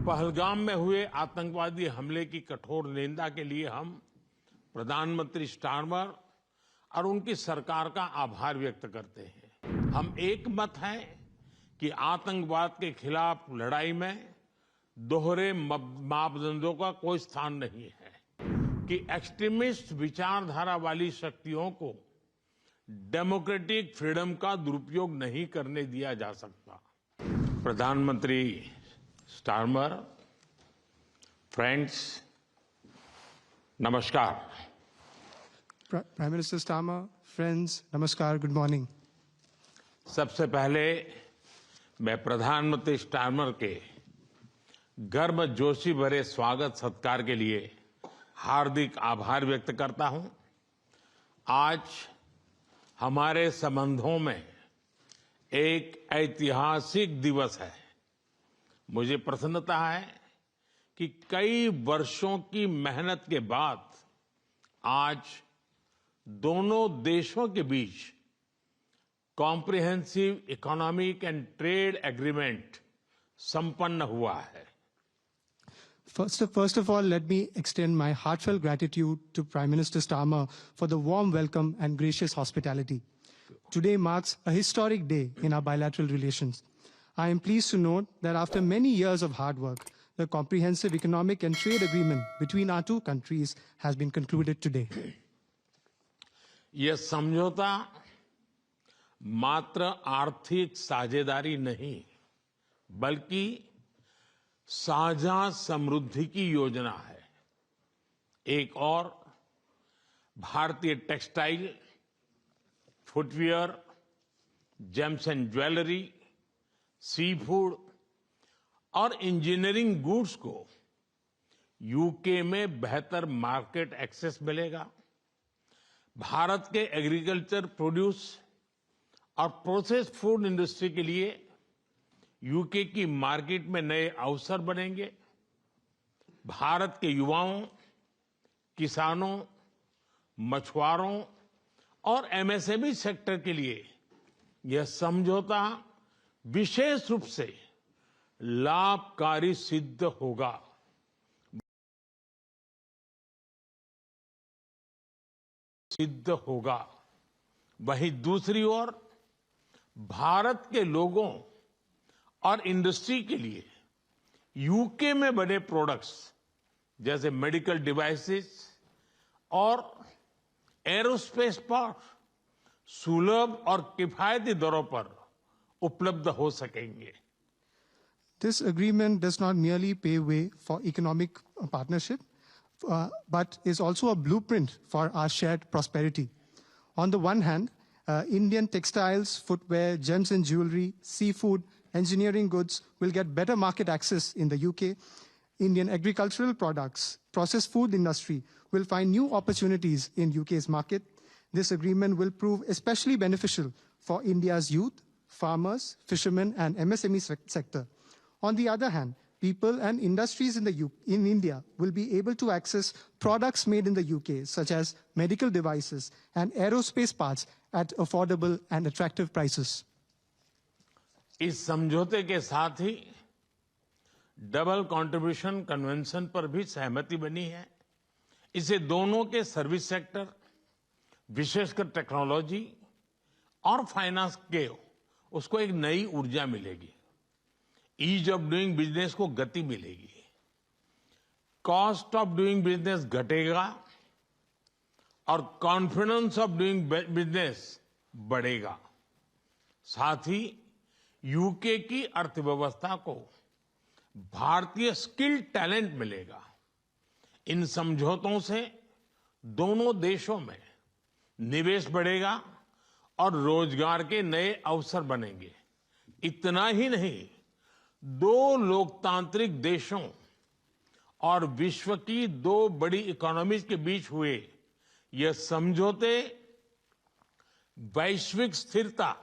पहलगाम में हुए आतंकवादी हमले की कठोर निंदा के लिए हम प्रधानमंत्री स्टारमर और उनकी सरकार का आभार व्यक्त करते हैं। हम एक मत हैं कि आतंकवाद के खिलाफ लड़ाई में दोहरे मापदंडों का कोई स्थान नहीं है कि एक्सट्रीमिस्ट विचारधारा वाली शक्तियों को डेमोक्रेटिक फ्रीडम का दुरुपयोग नहीं करने दिया जा सकता। प्रधानमंत्री स्टारमर, फ्रेंड्स, नमस्कार। Prime Minister Starmer, friends, namaskar, good morning. सबसे पहले मैं प्रधानमंत्री स्टारमर के गर्मजोशी भरे स्वागत सत्कार के लिए हार्दिक आभार व्यक्त करता हूं। आज हमारे संबंधों में एक ऐतिहासिक दिवस है। मुझे प्रसन्नता है कि कई वर्षों की मेहनत के बाद आज दोनों देशों के बीच comprehensive economic and trade agreement संपन्न हुआ है। First of all, let me extend my heartfelt gratitude to Prime Minister Starmer for the warm welcome and gracious hospitality. Today marks a historic day in our bilateral relations. I am pleased to note that after many years of hard work, the comprehensive economic and trade agreement between our two countries has been concluded today. यह समझौता मात्र आर्थिक साझेदारी नहीं, बल्कि साझा समृद्धि की योजना है। एक और भारतीय textile, footwear, gems and jewellery, sea food और इंजीनियरिंग गुड्स को यूके में बेहतर मार्केट एक्सेस मिलेगा। भारत के एग्रीकल्चर प्रोड्यूस और प्रोसेस्ड फूड इंडस्ट्री के लिए यूके की मार्केट में नए अवसर बनेंगे। भारत के युवाओं, किसानों, मछुआरों और एमएसएमई सेक्टर के लिए यह समझौता विशेष रूप से लाभकारी सिद्ध होगा। वहीं दूसरी ओर भारत के लोगों और इंडस्ट्री के लिए यूके में बने प्रोडक्ट्स जैसे मेडिकल डिवाइसेस और एरोस्पेस पार्ट्स सुलभ और किफायती दरों पर उपलब्ध हो सकेंगे। This agreement does not merely pave way for economic partnership, but is also a blueprint for our shared prosperity. On the one hand, Indian textiles, footwear, gems and jewelry, seafood, engineering goods will get better market access in the UK. Indian agricultural products, processed food industry will find new opportunities in UK's market. This agreement will prove especially beneficial for India's youth, farmers, fishermen and MSME sector. On the other hand, people and industries in India will be able to access products made in the UK, such as medical devices and aerospace parts at affordable and attractive prices. इस समझौते के साथ ही double contribution convention पर भी सहमति बनी है। इससे दोनों के सर्विस सेक्टर, विशेषकर टेक्नोलॉजी और फाइनेंस के उसको एक नई ऊर्जा मिलेगी। ईज ऑफ डूइंग बिजनेस को गति मिलेगी। कॉस्ट ऑफ डूइंग बिजनेस घटेगा और कॉन्फिडेंस ऑफ डूइंग बिजनेस बढ़ेगा। साथ ही यूके की अर्थव्यवस्था को भारतीय स्किल्ड टैलेंट मिलेगा। इन समझौतों से दोनों देशों में निवेश बढ़ेगा और रोजगार के नए अवसर बनेंगे। इतना ही नहीं, दो लोकतांत्रिक देशों और विश्व की दो बड़ी इकोनॉमीज के बीच हुए यह समझौते वैश्विक स्थिरता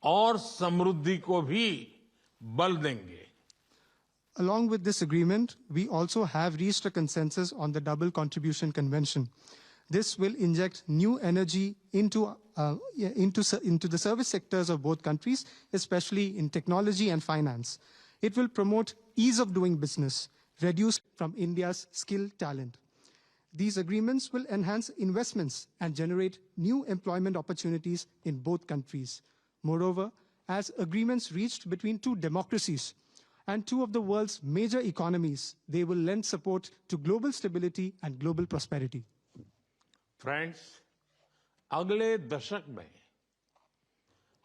और समृद्धि को भी बल देंगे। Along with this agreement, we also have reached a consensus on the Double Contribution Convention. This will inject new energy into the service sectors of both countries, especially in technology and finance. It will promote ease of doing business, reduced from India's skilled talent. These agreements will enhance investments and generate new employment opportunities in both countries. Moreover, as agreements reached between two democracies and two of the world's major economies, they will lend support to global stability and global prosperity. Friends, अगले दशक में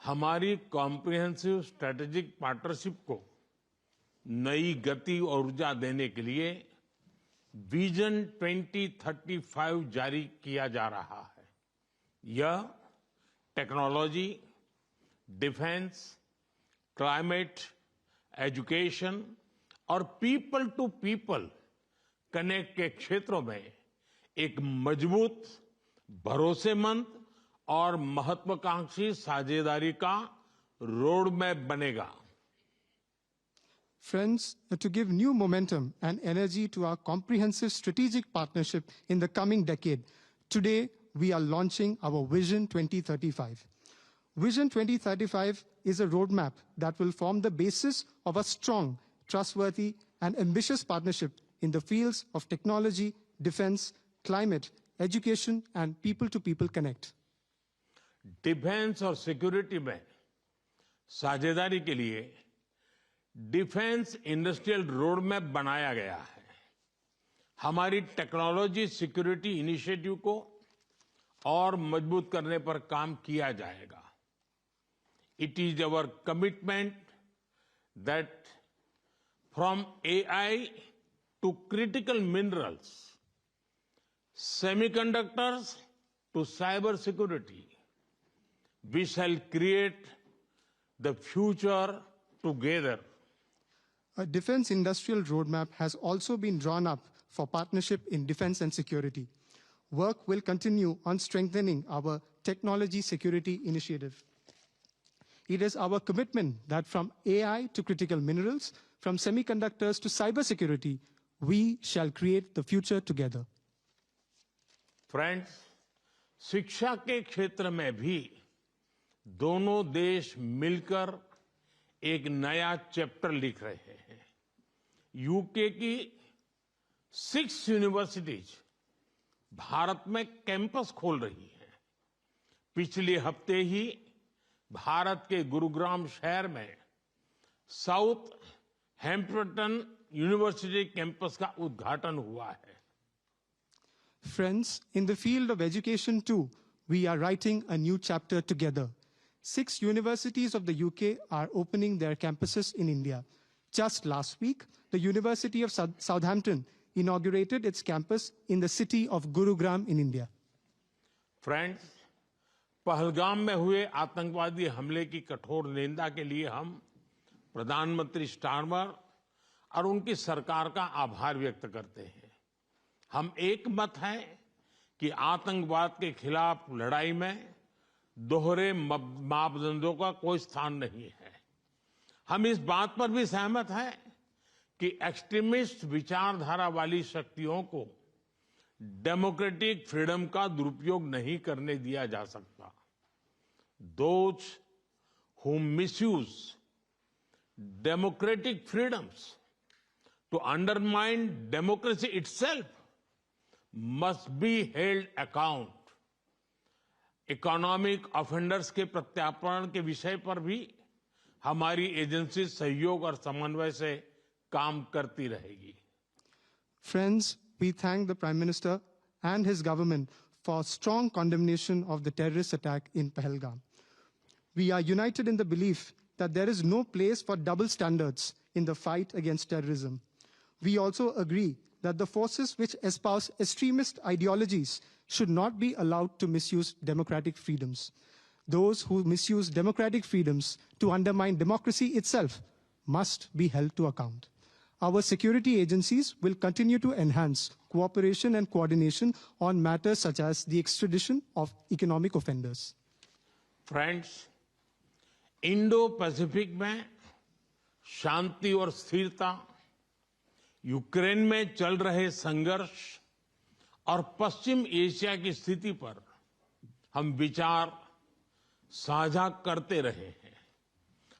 हमारी comprehensive strategic partnership को नई गति और ऊर्जा देने के लिए विजन 2035 जारी किया जा रहा है। यह टेक्नोलॉजी, डिफेंस, क्लाइमेट, एजुकेशन और पीपल टू पीपल कनेक्ट के क्षेत्रों में एक मजबूत, भरोसेमंद और महत्वाकांक्षी साझेदारी का रोड मैप बनेगा। Friends, to give new momentum and energy to our comprehensive strategic partnership in the coming decade, today we are launching our Vision 2035. Vision 2035 is a roadmap that will form the basis of a strong, trustworthy, and ambitious partnership in the fields of technology, defense, climate, education, and people-to-people connect. Defence और security में साझेदारी के लिए defence industrial road map बनाया गया है। हमारी technology security initiative को और मजबूत करने पर काम किया जाएगा। It is our commitment that from AI to critical minerals, semiconductors to cyber security, we shall create the future together. A defense industrial roadmap has also been drawn up for partnership in defense and security. Work will continue on strengthening our technology security initiative. It is our commitment that from AI to critical minerals, from semiconductors to cybersecurity, we shall create the future together. Friends, शिक्षा के क्षेत्र में भी दोनों देश मिलकर एक नया चैप्टर लिख रहे हैं। यूके की 6 यूनिवर्सिटीज भारत में कैंपस खोल रही हैं। पिछले हफ्ते ही भारत के गुरुग्राम शहर में साउथ हैम्पटन यूनिवर्सिटी कैंपस का उद्घाटन हुआ है। Friends, in the field of education too, we are writing a new chapter together. 6 universities of the UK are opening their campuses in India. Just last week, the University of Southampton inaugurated its campus in the city of Gurugram in India. Friends, Pahalgam में हुए आतंकवादी हमले की कठोर निंदा के लिए हम प्रधानमंत्री स्टारमर और उनकी सरकार का आभार व्यक्त करते हैं। हम एक मत हैं कि आतंकवाद के खिलाफ लड़ाई में दोहरे मापदंडों का कोई स्थान नहीं है। हम इस बात पर भी सहमत हैं कि एक्सट्रीमिस्ट विचारधारा वाली शक्तियों को डेमोक्रेटिक फ्रीडम का दुरुपयोग नहीं करने दिया जा सकता। Those who misuse democratic freedoms to undermine democracy itself must be held account. Economic offenders के प्रत्यार्पण के विषय पर भी हमारी एजेंसी सहयोग और समन्वय से काम करती रहेगी। Friends, we thank the Prime Minister and his government for strong condemnation of the terrorist attack in Pahalgam. We are united in the belief that there is no place for double standards in the fight against terrorism. We also agree that the forces which espouse extremist ideologies should not be allowed to misuse democratic freedoms. Those who misuse democratic freedoms to undermine democracy itself must be held to account. Our security agencies will continue to enhance cooperation and coordination on matters such as the extradition of economic offenders. Friends, Indo Pacific में शांति और स्थिरता, Ukraine में चल रहे संघर्ष और पश्चिम Asia की स्थिति पर हम विचार साझा करते रहे हैं।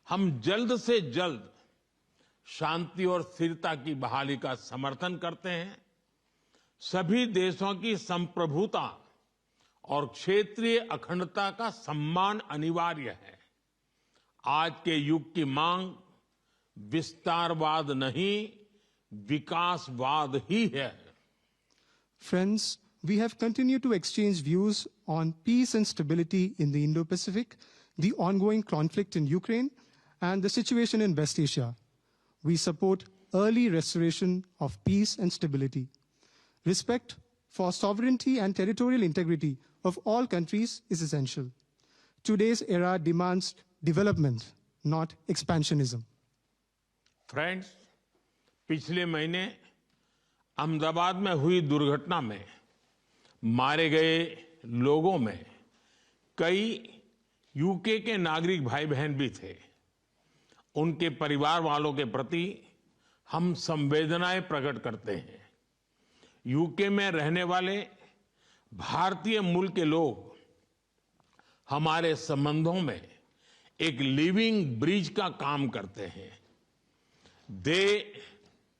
हम जल्द से जल्द शांति और स्थिरता की बहाली का समर्थन करते हैं। सभी देशों की संप्रभुता और क्षेत्रीय अखंडता का सम्मान अनिवार्य है। आज के युग की मांग विस्तारवाद नहीं, विकासवाद ही है। Friends, we have continued to exchange views on peace and stability in the Indo-Pacific, the ongoing conflict in Ukraine, and the situation in West Asia. We support early restoration of peace and stability. Respect for sovereignty and territorial integrity of all countries is essential. Today's era demands development, not expansionism. Friends, पिछले महीने अहमदाबाद में हुई दुर्घटना में मारे गए लोगों में कई यूके के नागरिक भाई बहन भी थे। उनके परिवार वालों के प्रति हम संवेदनाएं प्रकट करते हैं। यूके में रहने वाले भारतीय मूल के लोग हमारे संबंधों में एक लिविंग ब्रिज का काम करते हैं। They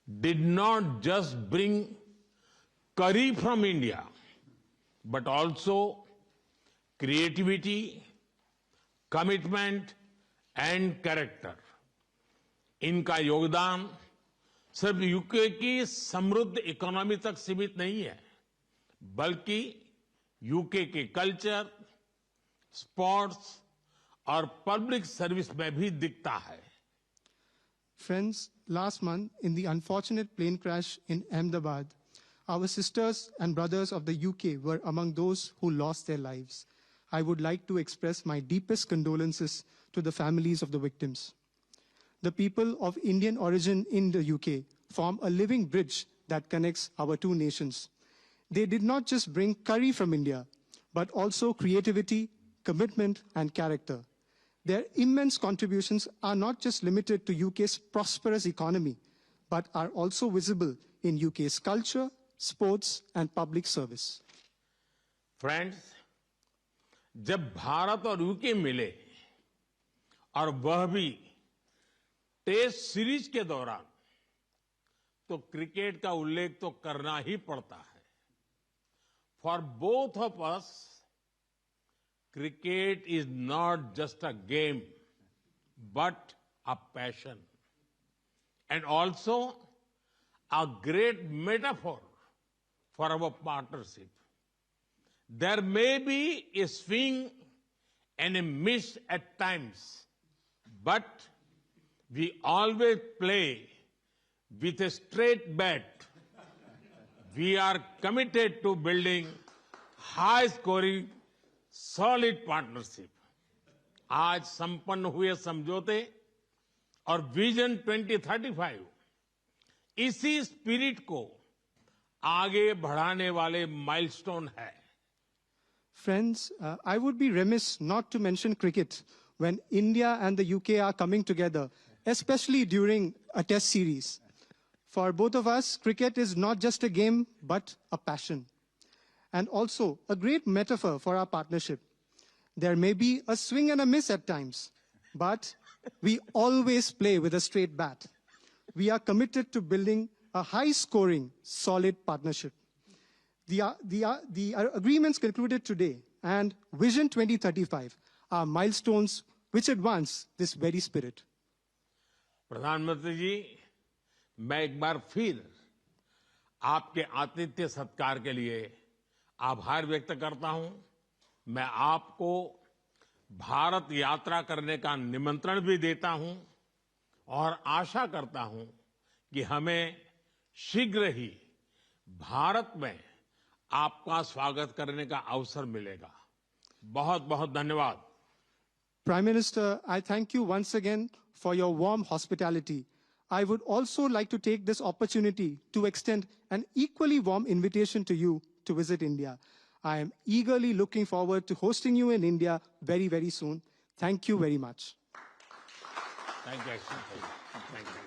did not just bring curry from India, but also creativity, commitment and character. इनका योगदान सिर्फ यूके की समृद्ध इकोनॉमी तक सीमित नहीं है, बल्कि यूके के कल्चर, स्पोर्ट्स और पब्लिक सर्विस में भी दिखता है। Friends, last month in the unfortunate plane crash in Ahmedabad, our sisters and brothers of the UK were among those who lost their lives. I would like to express my deepest condolences to the families of the victims. The people of Indian origin in the UK form a living bridge that connects our two nations. They did not just bring curry from India, but also creativity, commitment, and character. Their immense contributions are not just limited to UK's prosperous economy, but are also visible in UK's culture, sports, and public service. Friends, जब भारत और UK मिले और वह भी test series के दौरान, तो cricket का उल्लेख तो करना ही पड़ता है। For both of us, cricket is not just a game, but a passion, and also a great metaphor for our partnership. There may be a swing and a miss at times, but we always play with a straight bat. We are committed to building high-scoring, solid partnership. आज संपन्न हुए समझौते और vision 2035 इसी spirit को आगे बढ़ाने वाले माइलस्टोन है। Friends, I would be remiss not to mention cricket when India and the UK are coming together, especially during a test series. For both of us, cricket is not just a game, but a passion, and also a great metaphor for our partnership. There may be a swing and a miss at times, but we always play with a straight bat. We are committed to building a high-scoring, solid partnership. The agreements concluded today and Vision 2035 are milestones which advance this very spirit. प्रधानमंत्री जी, मैं एक बार फिर आपके आतिथ्य सत्कार के लिए आभार व्यक्त करता हूं। मैं आपको भारत यात्रा करने का निमंत्रण भी देता हूं और आशा करता हूं कि हमें शीघ्र ही भारत में आपका स्वागत करने का अवसर मिलेगा। बहुत बहुत धन्यवाद। Prime Minister, I thank you once again for your warm hospitality. I would also like to take this opportunity to extend an equally warm invitation to you to visit India. I am eagerly looking forward to hosting you in India very, very soon. Thank you very much. Thank you. Thank you.